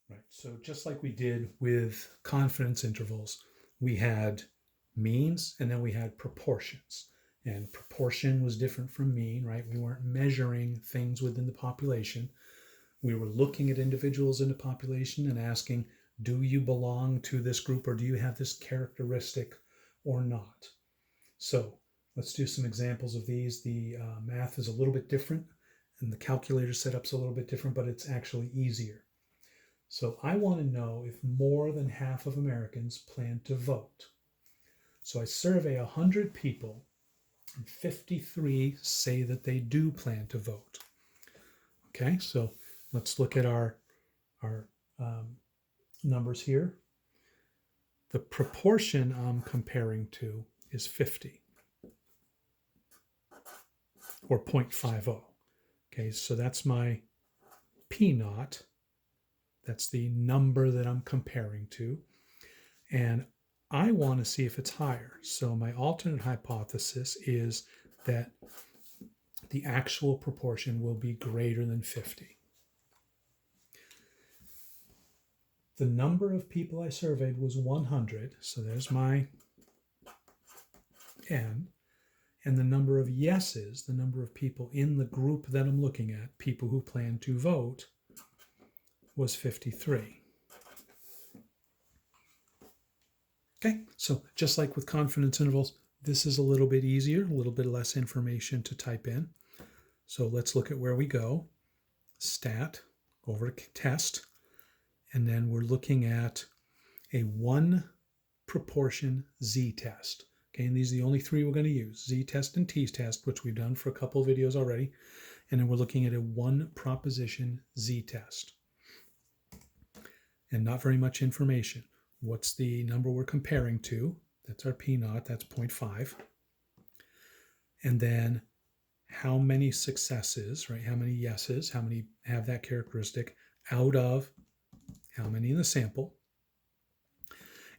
Right. So just like we did with confidence intervals, we had means and then we had proportions. And proportion was different from mean, right? We weren't measuring things within the population. We were looking at individuals in the population and asking, do you belong to this group or do you have this characteristic or not? So let's do some examples of these. The math is a little bit different and the calculator setup's a little bit different, but it's actually easier. So I want to know if more than half of Americans plan to vote. So I survey 100 people, and 53 say that they do plan to vote. Okay, so let's look at our numbers here. The proportion I'm comparing to is 50 or 0.50. Okay, so that's my P naught. That's the number that I'm comparing to. And I want to see if it's higher. So my alternate hypothesis is that the actual proportion will be greater than 50. The number of people I surveyed was 100. So there's my N. And the number of yeses, the number of people in the group that I'm looking at, people who plan to vote, was 53. Okay, so just like with confidence intervals, this is a little bit easier, a little bit less information to type in. So let's look at where we go. Stat, over to test, and then we're looking at a one proportion z-test. Okay, and these are the only three we're going to use, z-test and t-test, which we've done for a couple of videos already. And then we're looking at a one proposition z-test. And not very much information. What's the number we're comparing to? That's our P naught, that's 0.5. And then how many successes, right? How many yeses, how many have that characteristic out of how many in the sample?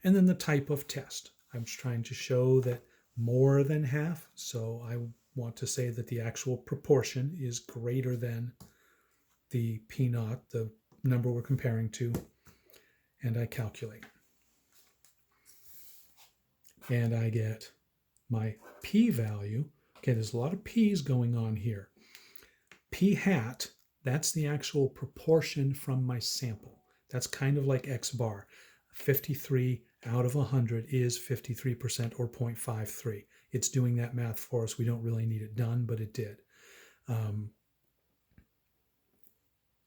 And then the type of test. I'm just trying to show that more than half. So I want to say that the actual proportion is greater than the P naught, the number we're comparing to, and I calculate. And I get my P value. Okay, there's a lot of P's going on here. P hat, that's the actual proportion from my sample. That's kind of like X bar. 53 out of 100 is 53% or 0.53. It's doing that math for us. We don't really need it done, but it did.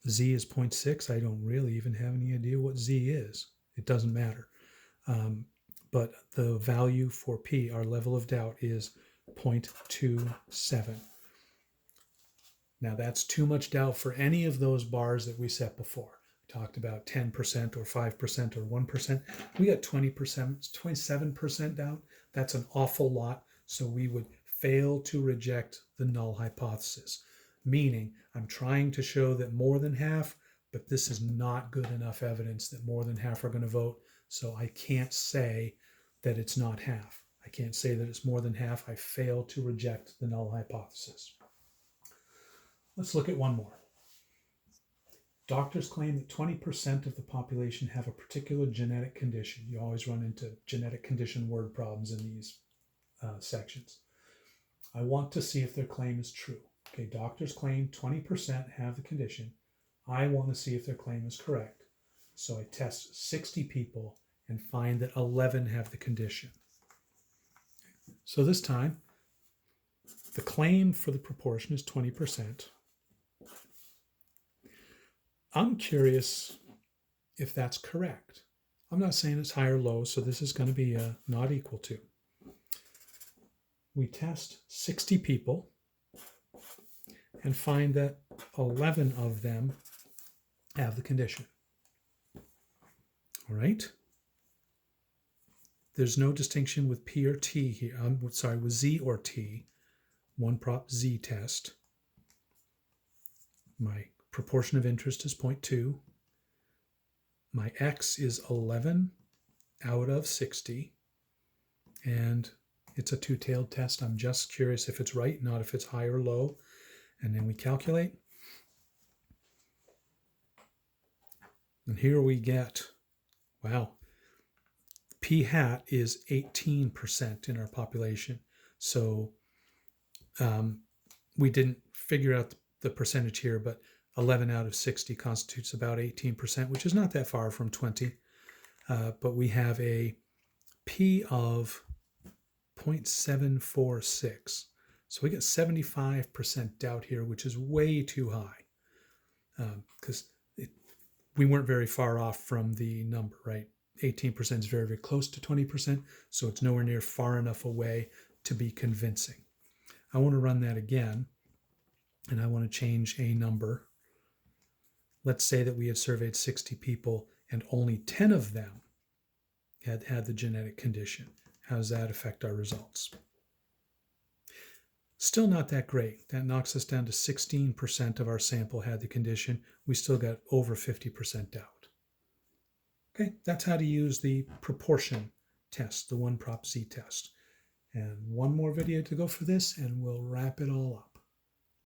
Z is 0.6. I don't really even have any idea what Z is. It doesn't matter. But the value for P, our level of doubt, is 0.27. Now that's too much doubt for any of those bars that we set before. We talked about 10% or 5% or 1%. We got 20%, 27% doubt. That's an awful lot. So we would fail to reject the null hypothesis, meaning I'm trying to show that more than half, but this is not good enough evidence that more than half are going to vote. So I can't say that it's not half. I can't say that it's more than half. I fail to reject the null hypothesis. Let's look at one more. Doctors claim that 20% of the population have a particular genetic condition. You always run into genetic condition word problems in these sections. I want to see if their claim is true. Okay, doctors claim 20% have the condition. I want to see if their claim is correct. So I test 60 people and find that 11 have the condition. So this time, the claim for the proportion is 20%. I'm curious if that's correct. I'm not saying it's high or low, so this is going to be not equal to. We test 60 people and find that 11 of them have the condition. All right. There's no distinction with P or T here. With Z or T. One prop Z test. My proportion of interest is 0.2. My X is 11 out of 60. And it's a two-tailed test. I'm just curious if it's right, not if it's high or low. And then we calculate. And here we get, wow, p hat is 18% in our population. So we didn't figure out the percentage here, but 11 out of 60 constitutes about 18%, which is not that far from 20. But we have a p of 0.746. So we get 75% doubt here, which is way too high because we weren't very far off from the number, right? 18% is very, very close to 20%, so it's nowhere near far enough away to be convincing. I want to run that again, and I want to change a number. Let's say that we had surveyed 60 people and only 10 of them had had the genetic condition. How does that affect our results? Still not that great. That knocks us down to 16% of our sample had the condition. We still got over 50% doubt. Okay, that's how to use the proportion test, the 1-prop Z test. And one more video to go for this, and we'll wrap it all up.